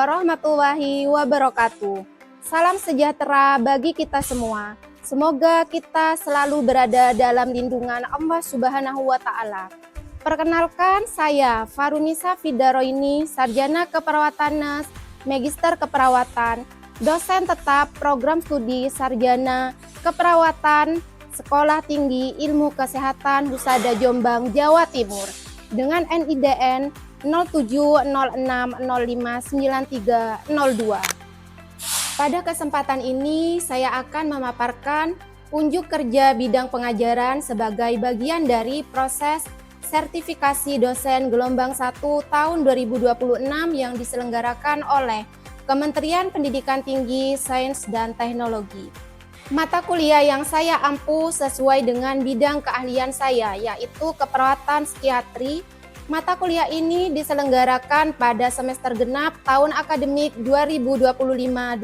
warahmatullahi wabarakatuh. Salam sejahtera bagi kita semua. Semoga kita selalu berada dalam lindungan Allah Subhanahu wa Ta'ala. Perkenalkan, saya Farunisa Fidaroini, Sarjana Keperawatan Nurse, Magister Keperawatan, dosen tetap Program Studi Sarjana Keperawatan Sekolah Tinggi Ilmu Kesehatan Husada Jombang, Jawa Timur dengan NIDN 0706059302. Pada kesempatan ini saya akan memaparkan unjuk kerja bidang pengajaran sebagai bagian dari proses sertifikasi dosen gelombang 1 tahun 2026 yang diselenggarakan oleh Kementerian Pendidikan Tinggi, Sains dan Teknologi. Mata kuliah yang saya ampu sesuai dengan bidang keahlian saya, yaitu keperawatan psikiatri. Mata kuliah ini diselenggarakan pada semester genap tahun akademik 2025-2026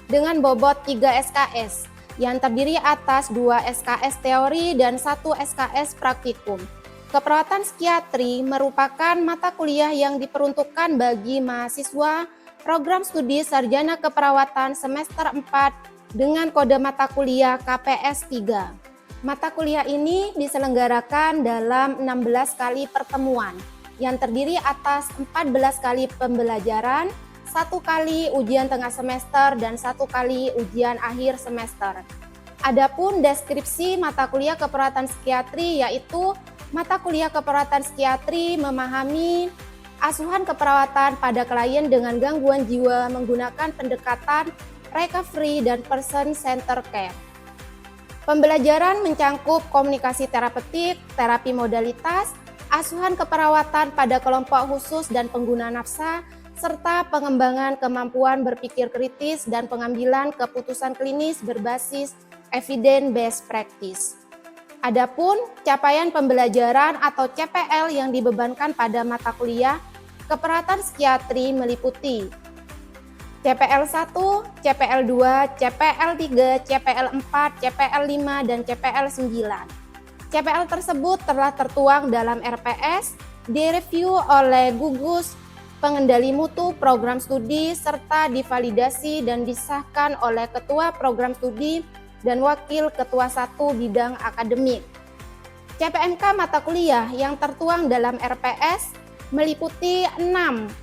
dengan bobot 3 SKS yang terdiri atas 2 SKS teori dan 1 SKS praktikum. Keperawatan psikiatri merupakan mata kuliah yang diperuntukkan bagi mahasiswa program studi sarjana keperawatan semester 4 dengan kode mata kuliah KPS 3. Mata kuliah ini diselenggarakan dalam 16 kali pertemuan yang terdiri atas 14 kali pembelajaran, 1 kali ujian tengah semester, dan 1 kali ujian akhir semester. Adapun deskripsi mata kuliah keperawatan psikiatri yaitu mata kuliah keperawatan psikiatri memahami asuhan keperawatan pada klien dengan gangguan jiwa menggunakan pendekatan recovery dan person center care. Pembelajaran mencangkup komunikasi terapeutik, terapi modalitas, asuhan keperawatan pada kelompok khusus dan pengguna nafsa, serta pengembangan kemampuan berpikir kritis dan pengambilan keputusan klinis berbasis evidence based practice. Adapun capaian pembelajaran atau CPL yang dibebankan pada mata kuliah keperawatan psikiatri meliputi CPL 1, CPL 2, CPL 3, CPL 4, CPL 5, dan CPL 9. CPL tersebut telah tertuang dalam RPS, direview oleh gugus pengendali mutu program studi, serta divalidasi dan disahkan oleh Ketua Program Studi dan Wakil Ketua 1 Bidang Akademik. CPMK mata kuliah yang tertuang dalam RPS meliputi 6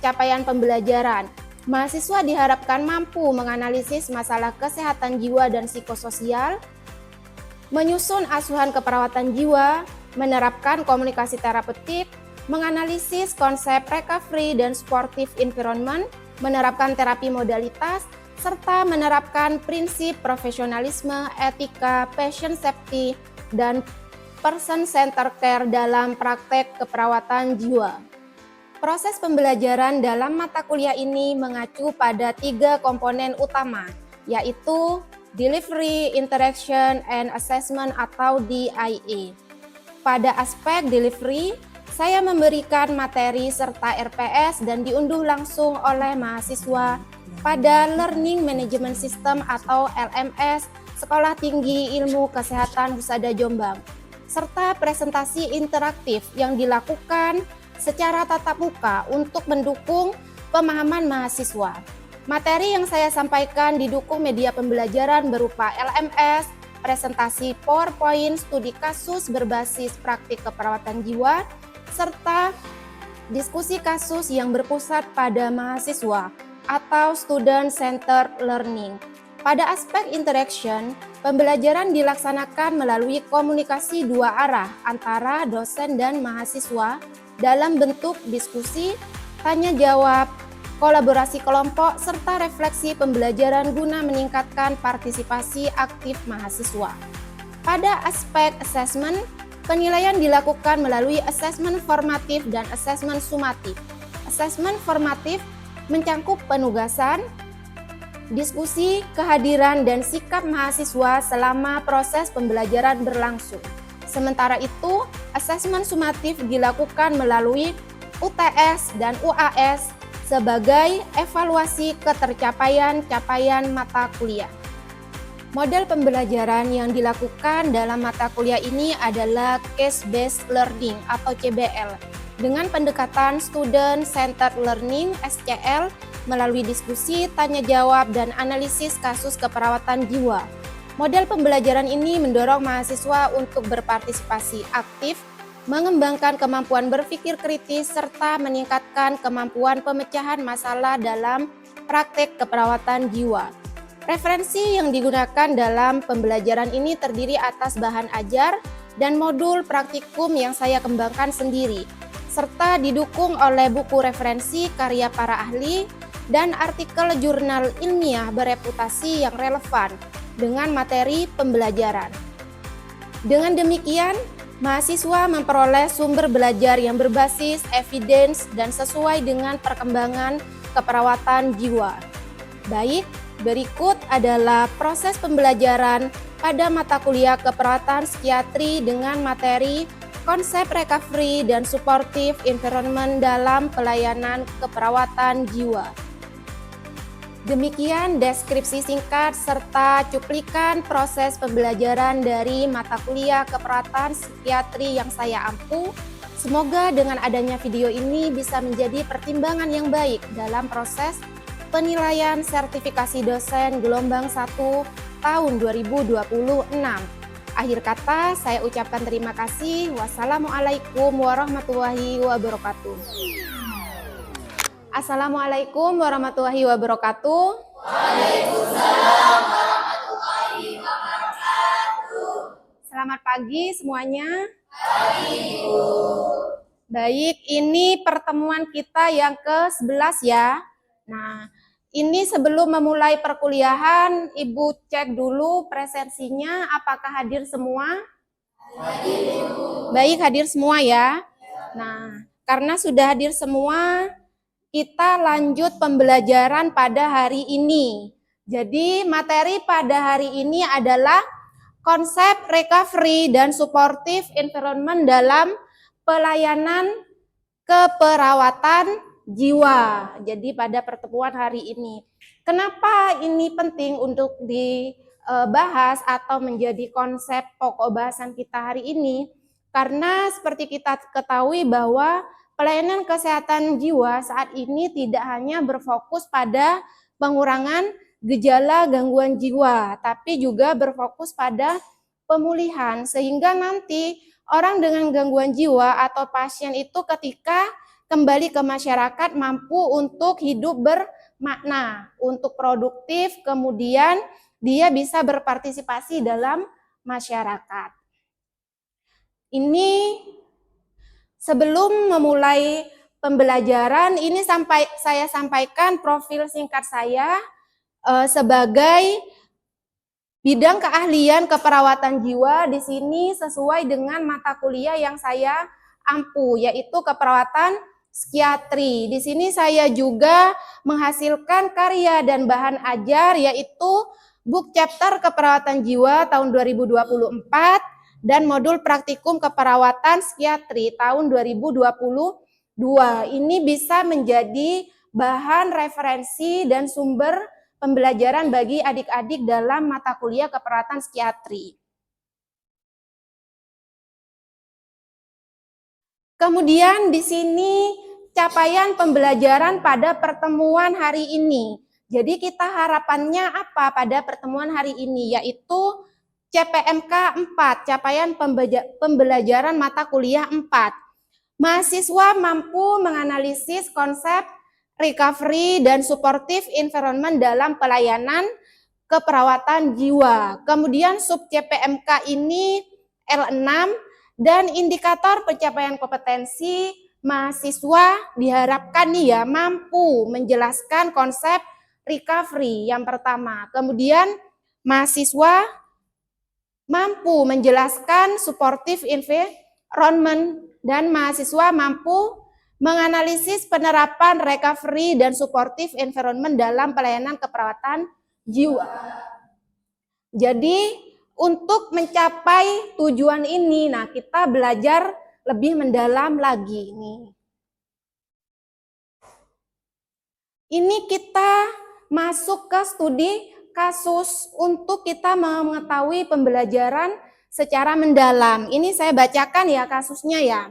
capaian pembelajaran. Mahasiswa diharapkan mampu menganalisis masalah kesehatan jiwa dan psikososial, menyusun asuhan keperawatan jiwa, menerapkan komunikasi terapeutik, menganalisis konsep recovery dan supportive environment, menerapkan terapi modalitas, serta menerapkan prinsip profesionalisme, etika, patient safety, dan person center care dalam praktek keperawatan jiwa. Proses pembelajaran dalam mata kuliah ini mengacu pada 3 komponen utama, yaitu Delivery, Interaction, and Assessment atau DIA. Pada aspek delivery, saya memberikan materi serta RPS dan diunduh langsung oleh mahasiswa pada Learning Management System atau LMS Sekolah Tinggi Ilmu Kesehatan Husada Jombang, serta presentasi interaktif yang dilakukan secara tatap muka untuk mendukung pemahaman mahasiswa. Materi yang saya sampaikan didukung media pembelajaran berupa LMS, presentasi PowerPoint, studi kasus berbasis praktik keperawatan jiwa, serta diskusi kasus yang berpusat pada mahasiswa atau student centered learning. Pada aspek interaction, pembelajaran dilaksanakan melalui komunikasi 2 arah antara dosen dan mahasiswa dalam bentuk diskusi, tanya jawab, kolaborasi kelompok, serta refleksi pembelajaran guna meningkatkan partisipasi aktif mahasiswa. Pada aspek assessment, penilaian dilakukan melalui asesmen formatif dan asesmen sumatif. Asesmen formatif mencangkup penugasan, diskusi, kehadiran, dan sikap mahasiswa selama proses pembelajaran berlangsung. Sementara itu, asesmen sumatif dilakukan melalui UTS dan UAS sebagai evaluasi ketercapaian capaian mata kuliah. Model pembelajaran yang dilakukan dalam mata kuliah ini adalah case-based learning atau CBL. dengan pendekatan Student Centered Learning (SCL) melalui diskusi, tanya jawab, dan analisis kasus keperawatan jiwa. Model pembelajaran ini mendorong mahasiswa untuk berpartisipasi aktif, mengembangkan kemampuan berpikir kritis, serta meningkatkan kemampuan pemecahan masalah dalam praktek keperawatan jiwa. Referensi yang digunakan dalam pembelajaran ini terdiri atas bahan ajar dan modul praktikum yang saya kembangkan sendiri, serta didukung oleh buku referensi karya para ahli dan artikel jurnal ilmiah bereputasi yang relevan dengan materi pembelajaran. Dengan demikian, mahasiswa memperoleh sumber belajar yang berbasis evidence dan sesuai dengan perkembangan keperawatan jiwa. Baik, berikut adalah proses pembelajaran pada mata kuliah keperawatan psikiatri dengan materi konsep recovery dan supportive environment dalam pelayanan keperawatan jiwa. Demikian deskripsi singkat serta cuplikan proses pembelajaran dari mata kuliah keperawatan psikiatri yang saya ampu. Semoga dengan adanya video ini bisa menjadi pertimbangan yang baik dalam proses penilaian sertifikasi dosen gelombang 1 tahun 2026. Akhir kata, saya ucapkan terima kasih. Wassalamualaikum warahmatullahi wabarakatuh. Assalamualaikum warahmatullahi wabarakatuh. Waalaikumsalam warahmatullahi wabarakatuh. Selamat pagi semuanya. Pagi, Ibu. Baik, ini pertemuan kita yang ke-11 ya. Nah, ini sebelum memulai perkuliahan, Ibu cek dulu presensinya apakah hadir semua? Hadir, Ibu. Baik, hadir semua ya. Nah, karena sudah hadir semua, kita lanjut pembelajaran pada hari ini. Jadi, materi pada hari ini adalah konsep recovery dan supportive environment dalam pelayanan keperawatan jiwa. Jadi pada pertemuan hari ini, kenapa ini penting untuk dibahas atau menjadi konsep pokok bahasan kita hari ini? Karena seperti kita ketahui bahwa pelayanan kesehatan jiwa saat ini tidak hanya berfokus pada pengurangan gejala gangguan jiwa, tapi juga berfokus pada pemulihan, sehingga nanti orang dengan gangguan jiwa atau pasien itu ketika kembali ke masyarakat mampu untuk hidup bermakna, untuk produktif, kemudian dia bisa berpartisipasi dalam masyarakat. Ini sebelum memulai pembelajaran, ini saya sampaikan profil singkat saya sebagai bidang keahlian keperawatan jiwa. Di sini sesuai dengan mata kuliah yang saya ampu, yaitu keperawatan psikiatri. Di sini saya juga menghasilkan karya dan bahan ajar, yaitu book chapter keperawatan jiwa tahun 2024 dan modul praktikum keperawatan psikiatri tahun 2022. Ini bisa menjadi bahan referensi dan sumber pembelajaran bagi adik-adik dalam mata kuliah keperawatan psikiatri. Kemudian di sini capaian pembelajaran pada pertemuan hari ini. Jadi kita harapannya apa pada pertemuan hari ini, yaitu CPMK 4, capaian pembelajaran mata kuliah 4. Mahasiswa mampu menganalisis konsep recovery dan supportive environment dalam pelayanan keperawatan jiwa. Kemudian sub CPMK ini L6 dan indikator pencapaian kompetensi mahasiswa diharapkan nih ya mampu menjelaskan konsep recovery yang pertama. Kemudian mahasiswa mampu menjelaskan supportive environment dan mahasiswa mampu menganalisis penerapan recovery dan supportive environment dalam pelayanan keperawatan jiwa. Jadi untuk mencapai tujuan ini, nah kita belajar lebih mendalam lagi nih. Ini kita masuk ke studi kasus untuk kita mengetahui pembelajaran secara mendalam. Ini saya bacakan ya kasusnya ya.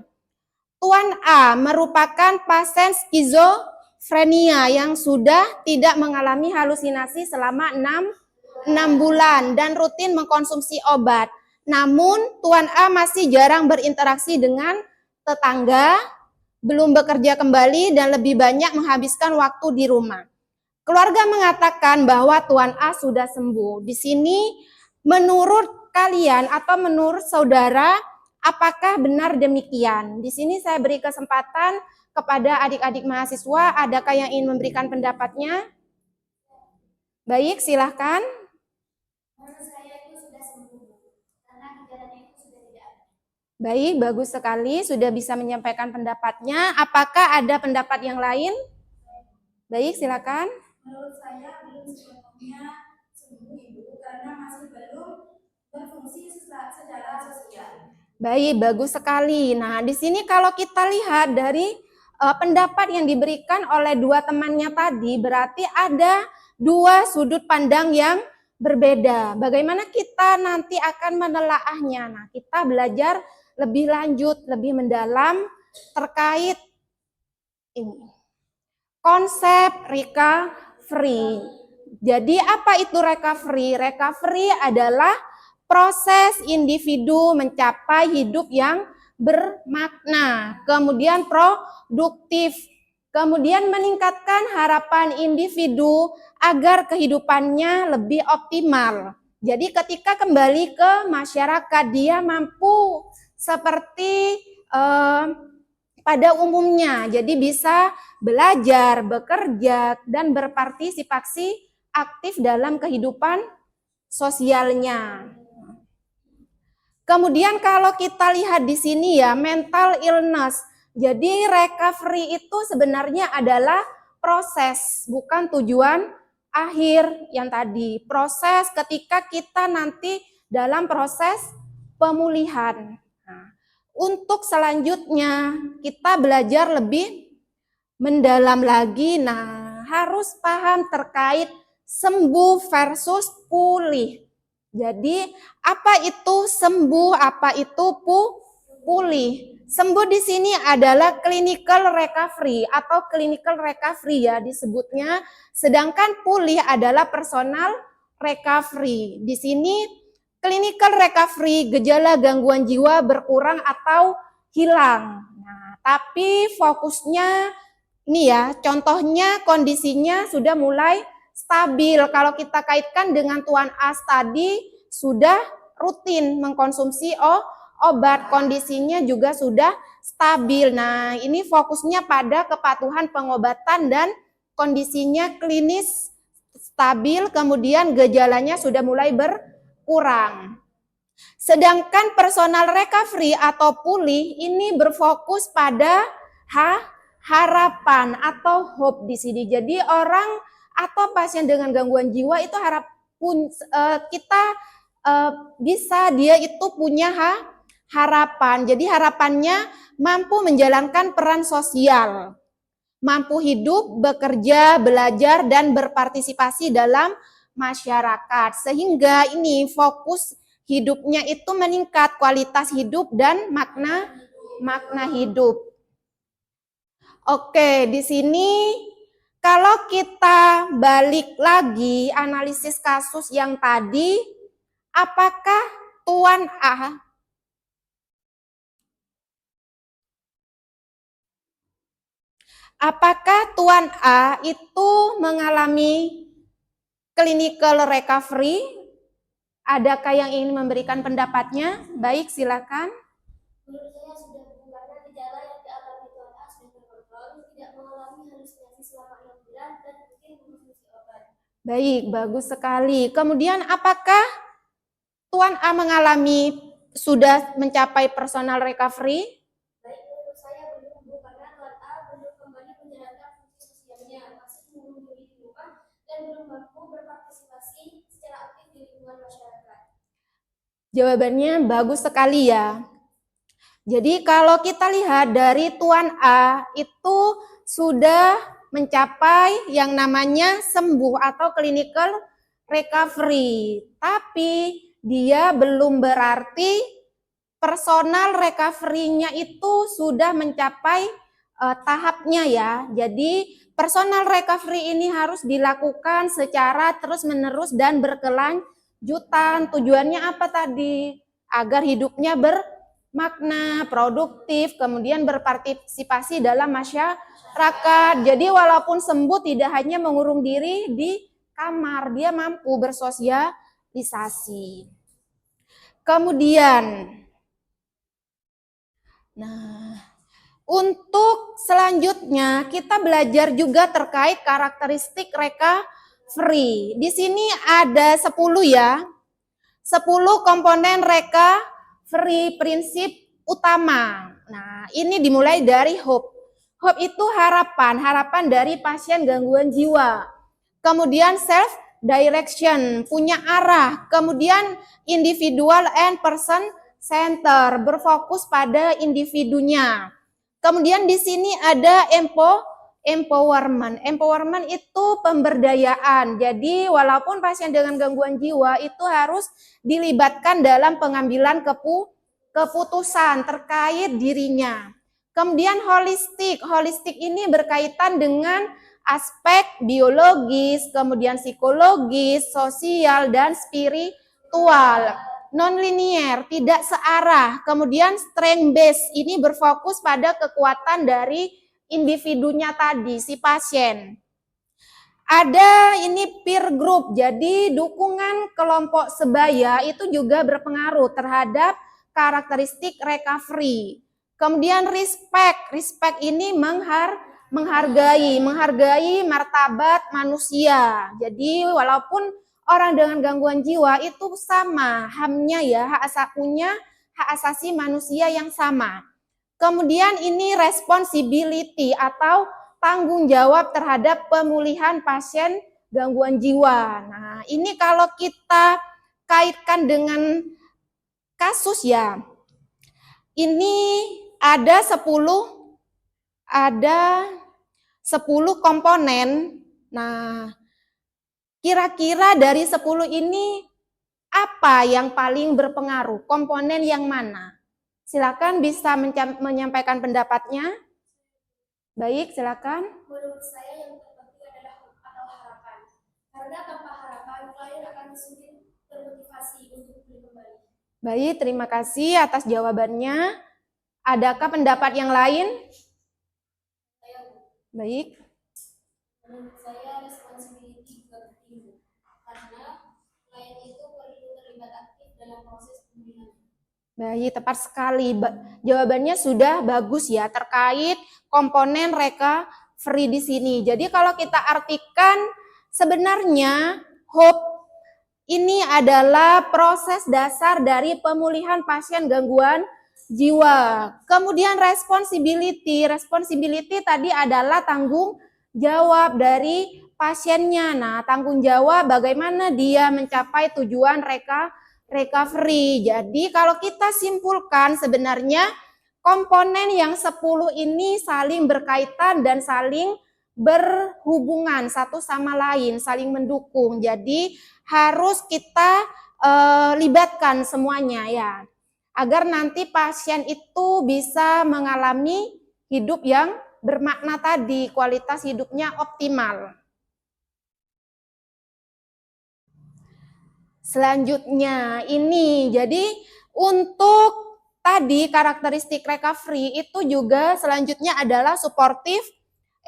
Tuan A merupakan pasien skizofrenia yang sudah tidak mengalami halusinasi selama 6 bulan dan rutin mengkonsumsi obat. Namun Tuan A masih jarang berinteraksi dengan tetangga, belum bekerja kembali, dan lebih banyak menghabiskan waktu di rumah. Keluarga mengatakan bahwa Tuan A sudah sembuh. Di sini menurut kalian atau menurut saudara, apakah benar demikian? Di sini saya beri kesempatan kepada adik-adik mahasiswa, adakah yang ingin memberikan pendapatnya? Baik, silahkan. Menurut saya itu sudah sembuh, karena gejalanya itu sudah tidak ada. Baik, bagus sekali sudah bisa menyampaikan pendapatnya. Apakah ada pendapat yang lain? Baik, silakan. Menurut saya belum sepenuhnya sembuh Ibu, karena masih belum berfungsi secara sosial. Baik, bagus sekali. Nah, di sini kalau kita lihat dari pendapat yang diberikan oleh dua temannya tadi, berarti ada dua sudut pandang yang berbeda. Bagaimana kita nanti akan menelaahnya? Nah, kita belajar lebih lanjut, lebih mendalam terkait ini. Konsep recovery. Jadi apa itu recovery? Recovery adalah proses individu mencapai hidup yang bermakna, kemudian produktif, kemudian meningkatkan harapan individu agar kehidupannya lebih optimal. Jadi ketika kembali ke masyarakat, dia mampu seperti pada umumnya, jadi bisa belajar, bekerja, dan berpartisipasi aktif dalam kehidupan sosialnya. Kemudian kalau kita lihat di sini ya, mental illness. Jadi recovery itu sebenarnya adalah proses, bukan tujuan akhir yang tadi. Proses ketika kita nanti dalam proses pemulihan. Nah, untuk selanjutnya kita belajar lebih mendalam lagi. Nah, harus paham terkait sembuh versus pulih. Jadi, apa itu sembuh, apa itu pulih? Sembuh di sini adalah clinical recovery atau clinical recovery ya disebutnya, sedangkan pulih adalah personal recovery. Di sini clinical recovery, gejala gangguan jiwa berkurang atau hilang. Nah, tapi fokusnya ini ya, contohnya kondisinya sudah mulai stabil. Kalau kita kaitkan dengan Tuan As tadi, sudah rutin mengkonsumsi obat, kondisinya juga sudah stabil. Nah, ini fokusnya pada kepatuhan pengobatan dan kondisinya klinis stabil, kemudian gejalanya sudah mulai berkurang. Sedangkan personal recovery atau pulih ini berfokus pada harapan atau hope di sini. Jadi orang atau pasien dengan gangguan jiwa itu kita bisa dia itu punya harapan. Jadi harapannya mampu menjalankan peran sosial, mampu hidup, bekerja, belajar, dan berpartisipasi dalam masyarakat. Sehingga ini fokus hidupnya itu meningkat, kualitas hidup dan makna hidup. Oke, di sini kalau kita balik lagi analisis kasus yang tadi, apakah Tuan A itu mengalami clinical recovery? Adakah yang ingin memberikan pendapatnya? Baik, silakan. Menurut saya sudah, karena gejala yang dialami Tuan A sudah terkontrol, tidak mengalami halusinasi selama 6 bulan dan mungkin mengkonsumsi obat. Baik, bagus sekali. Kemudian apakah Tuan A sudah mencapai personal recovery? Baik, menurut saya belum, Bu, karena Tuan A belum kembali menjalankan fungsi sosialnya, masih mengunjungi di rumah dan belum mampu berpartisipasi secara aktif di lingkungan masyarakat. Jawabannya bagus sekali ya. Jadi kalau kita lihat dari Tuan A itu sudah mencapai yang namanya sembuh atau clinical recovery. Tapi dia belum berarti personal recovery-nya itu sudah mencapai tahapnya ya. Jadi personal recovery ini harus dilakukan secara terus-menerus dan berkelanjutan. Tujuannya apa tadi? Agar hidupnya bermakna, produktif, kemudian berpartisipasi dalam masyarakat. Jadi walaupun sembuh tidak hanya mengurung diri di kamar, dia mampu bersosialisasi. Kemudian, untuk selanjutnya kita belajar juga terkait karakteristik recovery. Di sini ada 10 ya. 10 komponen recovery prinsip utama. Nah, ini dimulai dari hope. Hope itu harapan dari pasien gangguan jiwa. Kemudian self direction, punya arah. Kemudian individual and person center, berfokus pada individunya. Kemudian di sini ada empowerment. Empowerment itu pemberdayaan. Jadi walaupun pasien dengan gangguan jiwa itu harus dilibatkan dalam pengambilan keputusan terkait dirinya. Kemudian holistik. Holistik ini berkaitan dengan aspek biologis, kemudian psikologis, sosial, dan spiritual. Non-linear, tidak searah. Kemudian strength based, ini berfokus pada kekuatan dari individunya tadi, si pasien. Ada ini peer group, jadi dukungan kelompok sebaya itu juga berpengaruh terhadap karakteristik recovery. Kemudian respect ini menghargai martabat manusia. Jadi walaupun orang dengan gangguan jiwa itu sama HAM-nya ya, punya hak asasi manusia yang sama. Kemudian ini responsibility atau tanggung jawab terhadap pemulihan pasien gangguan jiwa. Nah, ini kalau kita kaitkan dengan kasus ya, ini ada 10 komponen. Nah, kira-kira dari 10 ini apa yang paling berpengaruh? Komponen yang mana? Silakan bisa menyampaikan pendapatnya. Baik, silakan. Menurut saya yang terpenting adalah hope atau harapan. Karena tanpa harapan, klien akan sulit termotivasi untuk pulih kembali. Baik, terima kasih atas jawabannya. Adakah pendapat yang lain? Baik. Menurut saya responsibility juga penting karena klien itu perlu terlibat aktif dalam proses pemulihan. Baik, tepat sekali. Jawabannya sudah bagus ya terkait komponen recovery di sini. Jadi kalau kita artikan sebenarnya hope ini adalah proses dasar dari pemulihan pasien gangguan jiwa. Kemudian responsibility tadi adalah tanggung jawab dari pasiennya. Nah, tanggung jawab bagaimana dia mencapai tujuan recovery. Jadi kalau kita simpulkan sebenarnya komponen yang 10 ini saling berkaitan dan saling berhubungan satu sama lain, saling mendukung. Jadi harus kita libatkan semuanya ya, agar nanti pasien itu bisa mengalami hidup yang bermakna tadi, kualitas hidupnya optimal. Selanjutnya ini, jadi untuk tadi karakteristik recovery itu juga selanjutnya adalah supportive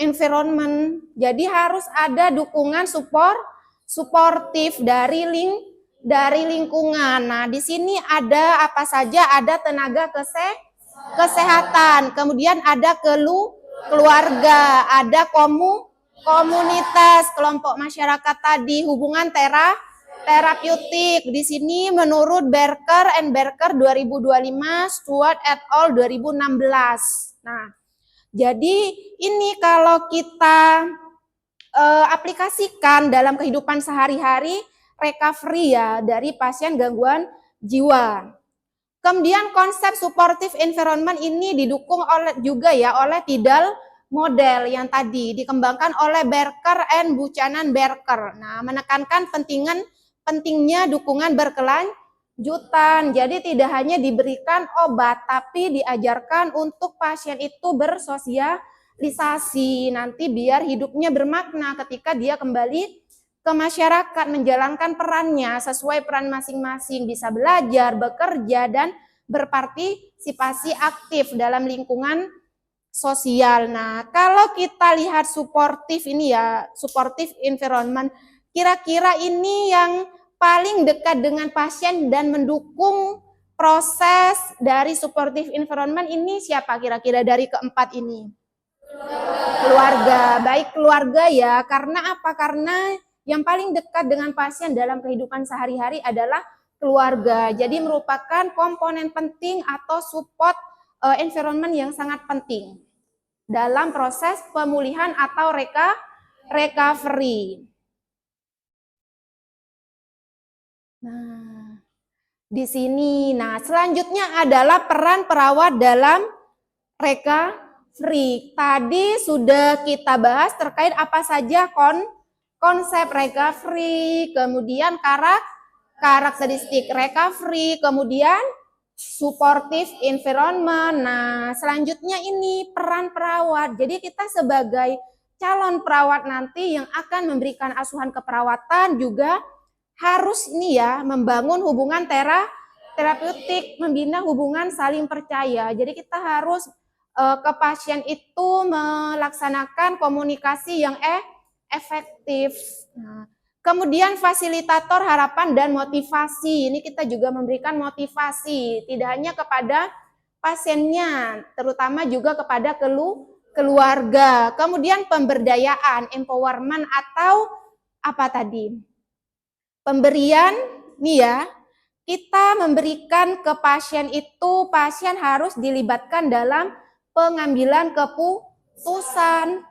environment. Jadi harus ada dukungan suportif dari lingkungan. Nah, di sini ada apa saja? Ada tenaga kesehatan, kemudian ada keluarga, ada komunitas, kelompok masyarakat tadi, hubungan terapeutik. Di sini menurut Barker and Barker 2025, Stewart et al 2016. Nah, jadi ini kalau kita aplikasikan dalam kehidupan sehari-hari recovery ya dari pasien gangguan jiwa. Kemudian konsep supportive environment ini didukung juga oleh Tidal model yang tadi dikembangkan oleh Barker and Buchanan Barker. Nah, menekankan pentingnya dukungan lanjutan. Jadi tidak hanya diberikan obat, tapi diajarkan untuk pasien itu bersosialisasi. Nanti biar hidupnya bermakna ketika dia kembali ke masyarakat, menjalankan perannya sesuai peran masing-masing, bisa belajar, bekerja, dan berpartisipasi aktif dalam lingkungan sosial. Nah, kalau kita lihat suportif ini ya, suportif environment, kira-kira ini yang paling dekat dengan pasien dan mendukung proses dari supportive environment ini siapa kira-kira dari keempat ini? Keluarga. Baik, keluarga ya. Karena apa? Karena yang paling dekat dengan pasien dalam kehidupan sehari-hari adalah keluarga. Jadi merupakan komponen penting atau support environment yang sangat penting dalam proses pemulihan atau recovery. Nah, di sini. Nah, selanjutnya adalah peran perawat dalam recovery. Tadi sudah kita bahas terkait apa saja konsep recovery, kemudian karakteristik recovery, kemudian supportive environment. Nah, selanjutnya ini peran perawat. Jadi kita sebagai calon perawat nanti yang akan memberikan asuhan keperawatan juga harus ini ya, membangun hubungan terapeutik, membina hubungan saling percaya. Jadi kita harus ke pasien itu melaksanakan komunikasi yang efektif. Nah, kemudian fasilitator harapan dan motivasi. Ini kita juga memberikan motivasi, tidak hanya kepada pasiennya, terutama juga kepada keluarga. Kemudian pemberdayaan, empowerment atau apa tadi? Pemberian, nih ya, kita memberikan ke pasien itu, pasien harus dilibatkan dalam pengambilan keputusan.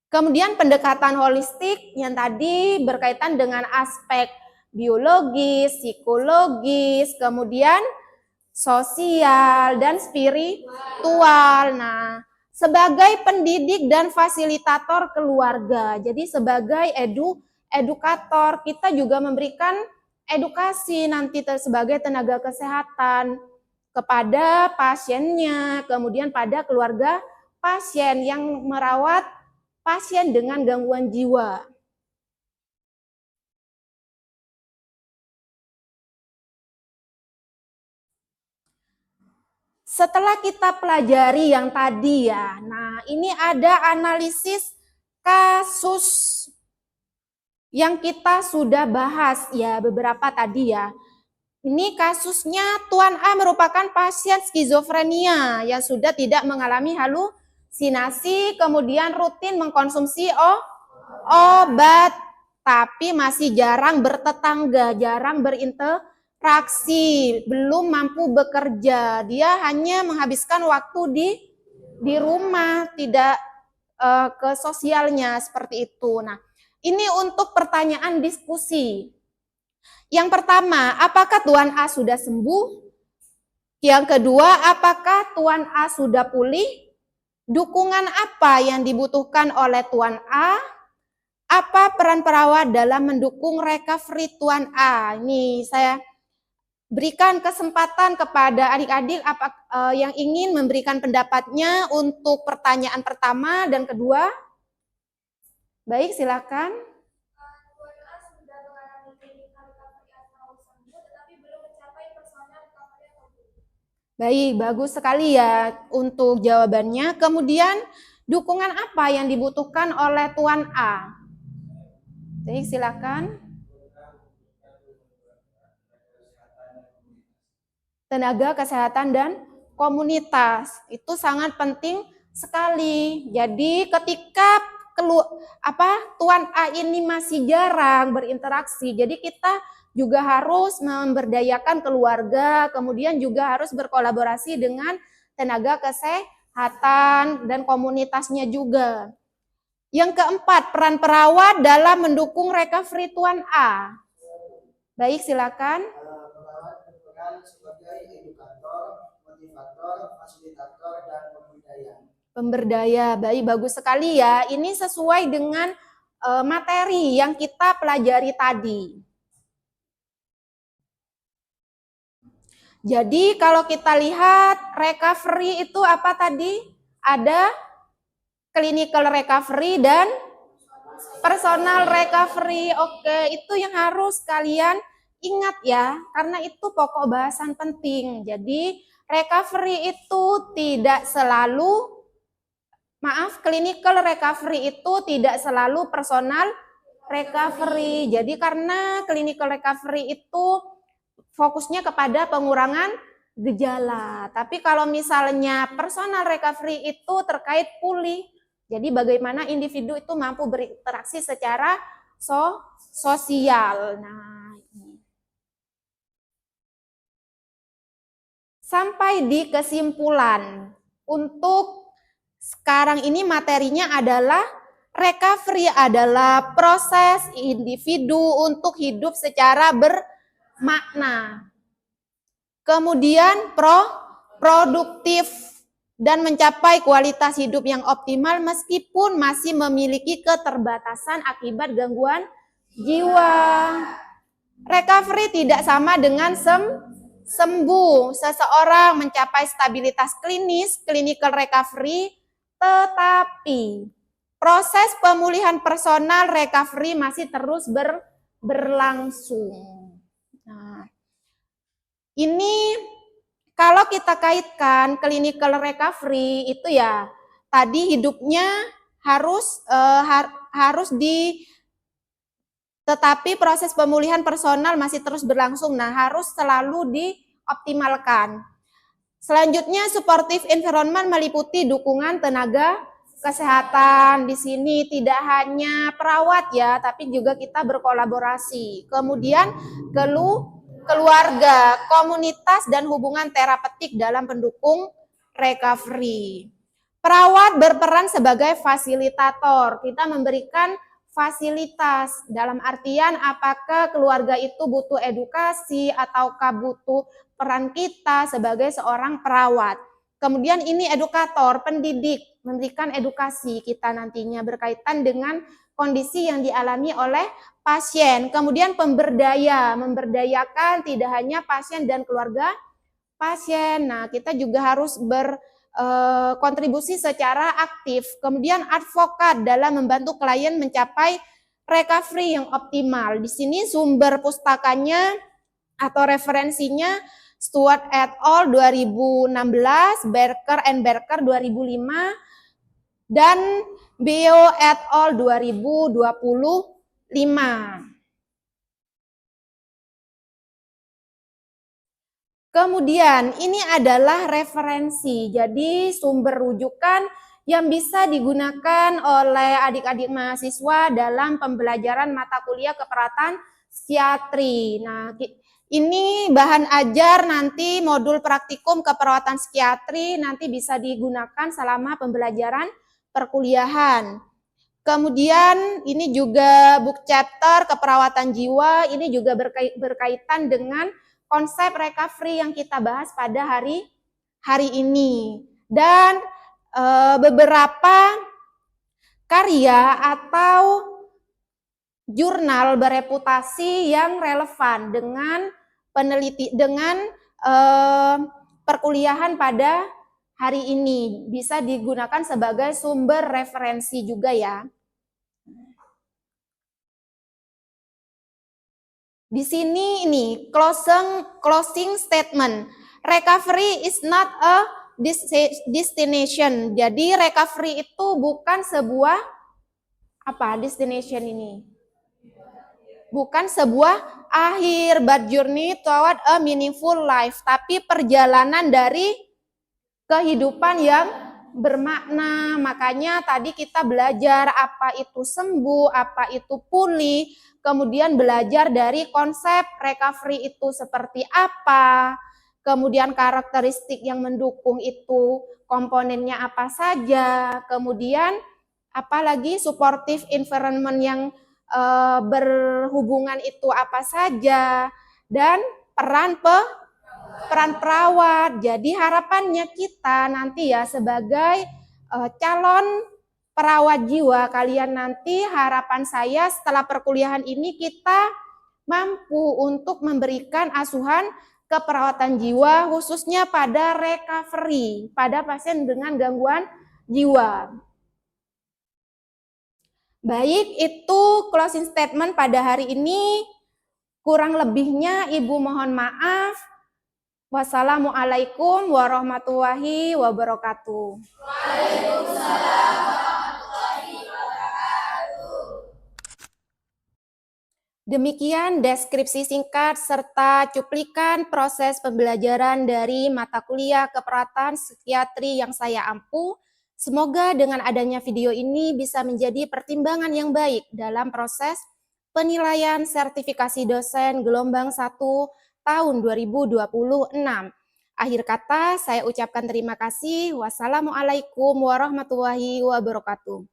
Kemudian pendekatan holistik yang tadi berkaitan dengan aspek biologis, psikologis, kemudian sosial, dan spiritual. Nah, sebagai pendidik dan fasilitator keluarga, jadi sebagai edukator, kita juga memberikan edukasi nanti sebagai tenaga kesehatan kepada pasiennya, kemudian pada keluarga pasien yang merawat pasien dengan gangguan jiwa. Setelah kita pelajari yang tadi ya, nah ini ada analisis kasus yang kita sudah bahas ya beberapa tadi ya. Ini kasusnya Tuan A merupakan pasien skizofrenia yang sudah tidak mengalami halusinasi, kemudian rutin mengkonsumsi obat, tapi masih jarang bertetangga, jarang berinteraksi, belum mampu bekerja. Dia hanya menghabiskan waktu di rumah, tidak ke sosialnya seperti itu. Nah, ini untuk pertanyaan diskusi. Yang pertama, apakah Tuan A sudah sembuh? Yang kedua, apakah Tuan A sudah pulih? Dukungan apa yang dibutuhkan oleh Tuan A? Apa peran perawat dalam mendukung recovery Tuan A? Ini saya berikan kesempatan kepada adik-adik yang ingin memberikan pendapatnya untuk pertanyaan pertama dan kedua. Baik, silakan. Tuan A sudah mengalami klinikal recovery atau sembuh, tetapi belum mencapai personal recovery atau pulih. Baik, bagus sekali ya untuk jawabannya. Kemudian, dukungan apa yang dibutuhkan oleh Tuan A? Baik, silakan. Tenaga kesehatan dan komunitas itu sangat penting sekali. Jadi ketika Tuan A ini masih jarang berinteraksi, jadi kita juga harus memberdayakan keluarga, kemudian juga harus berkolaborasi dengan tenaga kesehatan dan komunitasnya juga. Yang keempat, peran perawat dalam mendukung recovery Tuan A. Baik, silakan. Perawat berperan sebagai edukator, motivator, fasilitator, dan pemberdaya. Pemberdaya, baik, bagus sekali ya. Ini sesuai dengan materi yang kita pelajari tadi. Jadi kalau kita lihat recovery itu apa tadi? Ada clinical recovery dan personal recovery. Oke, itu yang harus kalian ingat ya, karena itu pokok bahasan penting. Jadi recovery itu tidak selalu, clinical recovery itu tidak selalu personal recovery. Jadi karena clinical recovery itu fokusnya kepada pengurangan gejala. Tapi kalau misalnya personal recovery itu terkait pulih. Jadi bagaimana individu itu mampu berinteraksi secara sosial. Nah, ini. Sampai di kesimpulan. Untuk sekarang ini materinya adalah recovery adalah proses individu untuk hidup secara bermakna. Kemudian produktif dan mencapai kualitas hidup yang optimal meskipun masih memiliki keterbatasan akibat gangguan jiwa. Recovery tidak sama dengan sembuh. Seseorang mencapai stabilitas klinis, clinical recovery, tetapi proses pemulihan personal recovery masih terus berlangsung. Nah, ini kalau kita kaitkan clinical recovery itu ya tadi hidupnya harus tetapi proses pemulihan personal masih terus berlangsung. Nah, harus selalu dioptimalkan. Selanjutnya supportive environment meliputi dukungan tenaga kesehatan. Di sini tidak hanya perawat ya, tapi juga kita berkolaborasi. Kemudian keluarga, komunitas, dan hubungan terapeutik dalam pendukung recovery. Perawat berperan sebagai fasilitator. Kita memberikan fasilitas dalam artian apakah keluarga itu butuh edukasi ataukah butuh peran kita sebagai seorang perawat. Kemudian ini edukator, pendidik, memberikan edukasi kita nantinya berkaitan dengan kondisi yang dialami oleh pasien. Kemudian pemberdaya, memberdayakan tidak hanya pasien dan keluarga pasien. Nah, kita juga harus berkontribusi secara aktif. Kemudian advokat dalam membantu klien mencapai recovery yang optimal. Di sini sumber pustakanya atau referensinya Stewart et al. 2016, Barker and Barker 2005, dan Bio et al. 2025. Kemudian ini adalah referensi, jadi sumber rujukan yang bisa digunakan oleh adik-adik mahasiswa dalam pembelajaran mata kuliah keperawatan psikiatri. Nah, ini bahan ajar nanti modul praktikum keperawatan psikiatri nanti bisa digunakan selama pembelajaran perkuliahan. Kemudian ini juga book chapter keperawatan jiwa, ini juga berkaitan dengan konsep recovery yang kita bahas pada hari ini. Dan beberapa karya atau jurnal bereputasi yang relevan dengan perkuliahan pada hari ini bisa digunakan sebagai sumber referensi juga ya. Di sini ini closing statement. Recovery is not a destination. Jadi recovery itu bukan sebuah destination ini. Bukan sebuah akhir, but journey toward a meaningful life, tapi perjalanan dari kehidupan yang bermakna. Makanya tadi kita belajar apa itu sembuh, apa itu pulih, kemudian belajar dari konsep recovery itu seperti apa, kemudian karakteristik yang mendukung itu komponennya apa saja, kemudian apalagi supportive environment yang berhubungan itu apa saja, dan peran perawat. Jadi harapannya kita nanti ya sebagai calon perawat jiwa kalian nanti, harapan saya setelah perkuliahan ini kita mampu untuk memberikan asuhan keperawatan jiwa khususnya pada recovery pada pasien dengan gangguan jiwa. Baik, itu closing statement pada hari ini. Kurang lebihnya Ibu mohon maaf. Wassalamualaikum warahmatullahi wabarakatuh. Demikian deskripsi singkat serta cuplikan proses pembelajaran dari mata kuliah keperawatan psikiatri yang saya ampu. Semoga dengan adanya video ini bisa menjadi pertimbangan yang baik dalam proses penilaian sertifikasi dosen gelombang 1 tahun 2026. Akhir kata, saya ucapkan terima kasih. Wassalamualaikum warahmatullahi wabarakatuh.